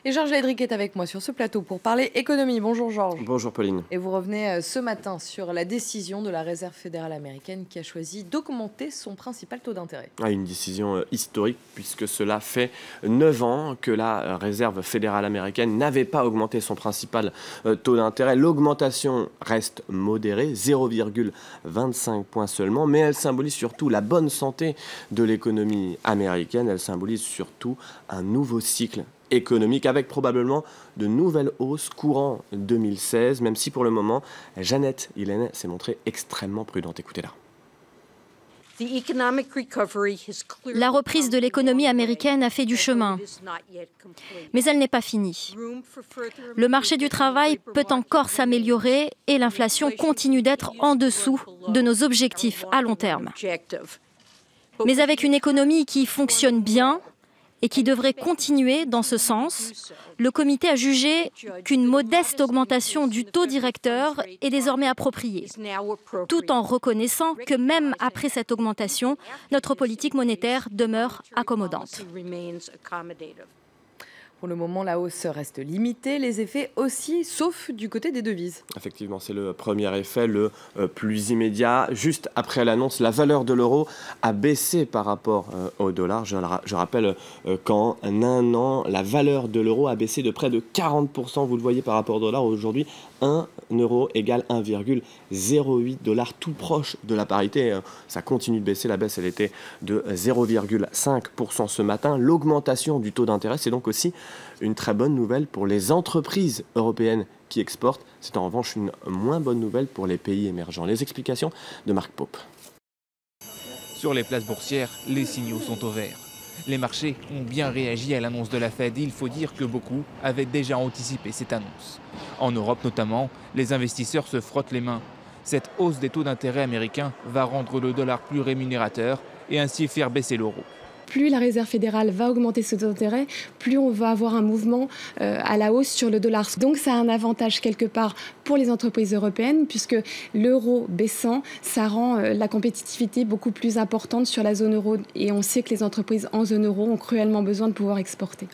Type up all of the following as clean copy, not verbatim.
Et Georges Ledric est avec moi sur ce plateau pour parler économie. Bonjour Georges. Bonjour Pauline. Et vous revenez ce matin sur la décision de la Réserve fédérale américaine qui a choisi d'augmenter son principal taux d'intérêt. Une décision historique puisque cela fait 9 ans que la Réserve fédérale américaine n'avait pas augmenté son principal taux d'intérêt. L'augmentation reste modérée, 0,25 points seulement, mais elle symbolise surtout la bonne santé de l'économie américaine. Elle symbolise surtout un nouveau cycle économique avec probablement de nouvelles hausses courant 2016, même si pour le moment, Janet Yellen s'est montrée extrêmement prudente. Écoutez-la. La reprise de l'économie américaine a fait du chemin, mais elle n'est pas finie. Le marché du travail peut encore s'améliorer et l'inflation continue d'être en dessous de nos objectifs à long terme. Mais avec une économie qui fonctionne bien et qui devrait continuer dans ce sens, le comité a jugé qu'une modeste augmentation du taux directeur est désormais appropriée, tout en reconnaissant que même après cette augmentation, notre politique monétaire demeure accommodante. Pour le moment, la hausse reste limitée, les effets aussi, sauf du côté des devises. Effectivement, c'est le premier effet, le plus immédiat. Juste après l'annonce, la valeur de l'euro a baissé par rapport au dollar. Je rappelle qu'en un an, la valeur de l'euro a baissé de près de 40%. Vous le voyez par rapport au dollar. Aujourd'hui, 1 euro égale 1,08 $, tout proche de la parité. Ça continue de baisser. La baisse, elle était de 0,5% ce matin. L'augmentation du taux d'intérêt, c'est donc aussi une très bonne nouvelle pour les entreprises européennes qui exportent. C'est en revanche une moins bonne nouvelle pour les pays émergents. Les explications de Marc Pope. Sur les places boursières, les signaux sont au vert. Les marchés ont bien réagi à l'annonce de la Fed. Il faut dire que beaucoup avaient déjà anticipé cette annonce. En Europe notamment, les investisseurs se frottent les mains. Cette hausse des taux d'intérêt américains va rendre le dollar plus rémunérateur et ainsi faire baisser l'euro. Plus la Réserve fédérale va augmenter ses taux d'intérêt, plus on va avoir un mouvement à la hausse sur le dollar. Donc ça a un avantage quelque part pour les entreprises européennes, puisque l'euro baissant, ça rend la compétitivité beaucoup plus importante sur la zone euro. Et on sait que les entreprises en zone euro ont cruellement besoin de pouvoir exporter.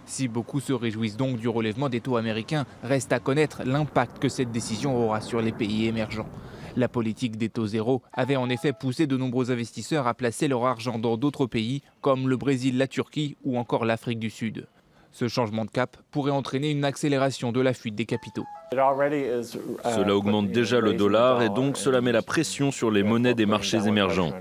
Si beaucoup se réjouissent donc du relèvement des taux américains, reste à connaître l'impact que cette décision aura sur les pays émergents. La politique des taux zéro avait en effet poussé de nombreux investisseurs à placer leur argent dans d'autres pays comme le Brésil, la Turquie ou encore l'Afrique du Sud. Ce changement de cap pourrait entraîner une accélération de la fuite des capitaux. Cela augmente déjà le dollar et donc cela met la pression sur les monnaies des marchés émergents.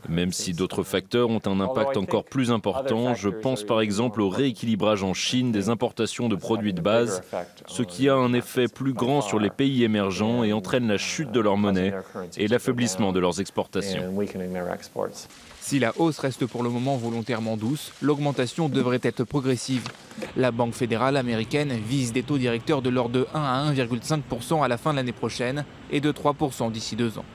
Même si d'autres facteurs ont un impact encore plus important, je pense par exemple au rééquilibrage en Chine des importations de produits de base, ce qui a un effet plus grand sur les pays émergents et entraîne la chute de leur monnaie et l'affaiblissement de leurs exportations. Si la hausse reste pour le moment volontairement douce, l'augmentation devrait être progressive. La Banque fédérale américaine vise des taux directeurs de l'ordre de 1 à 1,5% à la fin de l'année prochaine et de 3% d'ici 2 ans.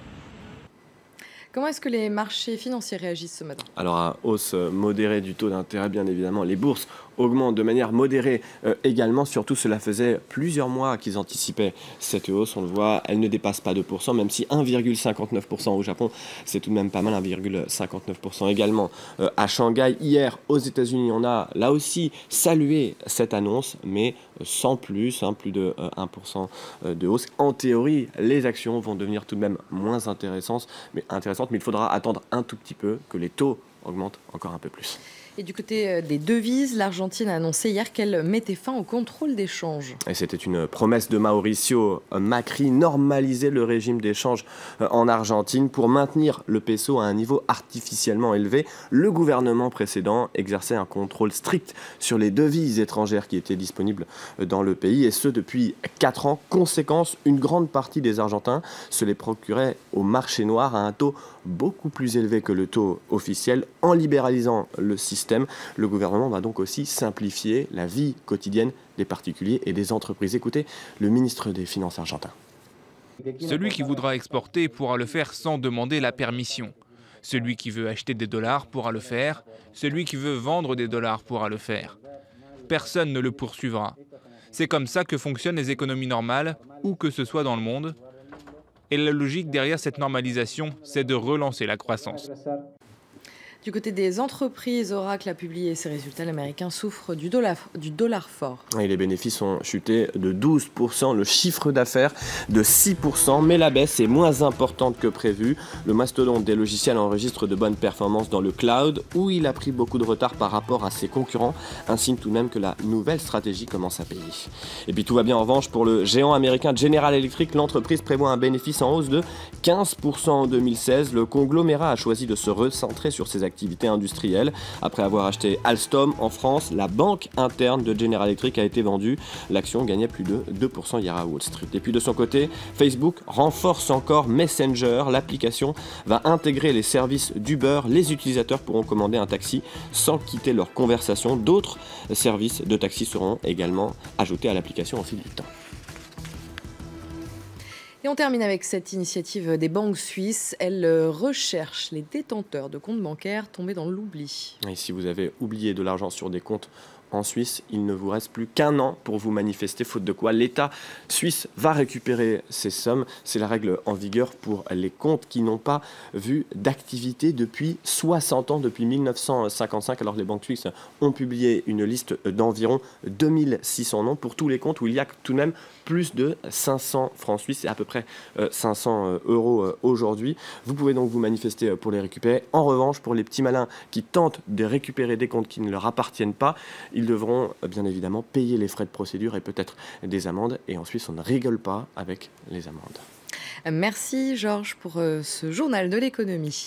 Comment est-ce que les marchés financiers réagissent ce matin? Alors, à hausse modérée du taux d'intérêt, bien évidemment, les bourses augmentent de manière modérée également. Surtout, cela faisait plusieurs mois qu'ils anticipaient cette hausse. On le voit, elle ne dépasse pas 2%, même si 1,59% au Japon, c'est tout de même pas mal, 1,59% également à Shanghai. Hier, aux États-Unis, on a là aussi salué cette annonce, mais sans plus, plus de 1% de hausse. En théorie, les actions vont devenir tout de même moins intéressantes, mais il faudra attendre un tout petit peu que les taux augmentent encore un peu plus. Et du côté des devises, l'Argentine a annoncé hier qu'elle mettait fin au contrôle d'échange. Et c'était une promesse de Mauricio Macri, normaliser le régime d'échange en Argentine pour maintenir le peso à un niveau artificiellement élevé. Le gouvernement précédent exerçait un contrôle strict sur les devises étrangères qui étaient disponibles dans le pays, et ce depuis 4 ans. Conséquence, une grande partie des Argentins se les procuraient au marché noir à un taux beaucoup plus élevé que le taux officiel. En libéralisant le système, le gouvernement va donc aussi simplifier la vie quotidienne des particuliers et des entreprises. Écoutez le ministre des Finances argentin. Celui qui voudra exporter pourra le faire sans demander la permission. Celui qui veut acheter des dollars pourra le faire. Celui qui veut vendre des dollars pourra le faire. Personne ne le poursuivra. C'est comme ça que fonctionnent les économies normales, où que ce soit dans le monde. Et la logique derrière cette normalisation, c'est de relancer la croissance. Du côté des entreprises, Oracle a publié ses résultats. L'américain souffre du dollar fort. Et les bénéfices ont chuté de 12%, le chiffre d'affaires de 6%, mais la baisse est moins importante que prévu. Le mastodonte des logiciels enregistre de bonnes performances dans le cloud, où il a pris beaucoup de retard par rapport à ses concurrents, un signe tout de même que la nouvelle stratégie commence à payer. Et puis tout va bien en revanche pour le géant américain General Electric. L'entreprise prévoit un bénéfice en hausse de 15% en 2016. Le conglomérat a choisi de se recentrer sur ses activités industrielles. Après avoir acheté Alstom en France, la banque interne de General Electric a été vendue. L'action gagnait plus de 2% hier à Wall Street. Et puis de son côté, Facebook renforce encore Messenger. L'application va intégrer les services d'Uber. Les utilisateurs pourront commander un taxi sans quitter leur conversation. D'autres services de taxi seront également ajoutés à l'application au fil du temps. Et on termine avec cette initiative des banques suisses. Elles recherchent les détenteurs de comptes bancaires tombés dans l'oubli. Et si vous avez oublié de l'argent sur des comptes en Suisse, il ne vous reste plus qu'un an pour vous manifester, faute de quoi l'État suisse va récupérer ces sommes. C'est la règle en vigueur pour les comptes qui n'ont pas vu d'activité depuis 60 ans, depuis 1955. Alors les banques suisses ont publié une liste d'environ 2600 noms pour tous les comptes où il y a tout de même plus de 500 francs suisses et à peu près 500 euros aujourd'hui. Vous pouvez donc vous manifester pour les récupérer. En revanche, pour les petits malins qui tentent de récupérer des comptes qui ne leur appartiennent pas, ils devront bien évidemment payer les frais de procédure et peut-être des amendes. Et en Suisse, on ne rigole pas avec les amendes. Merci Georges pour ce journal de l'économie.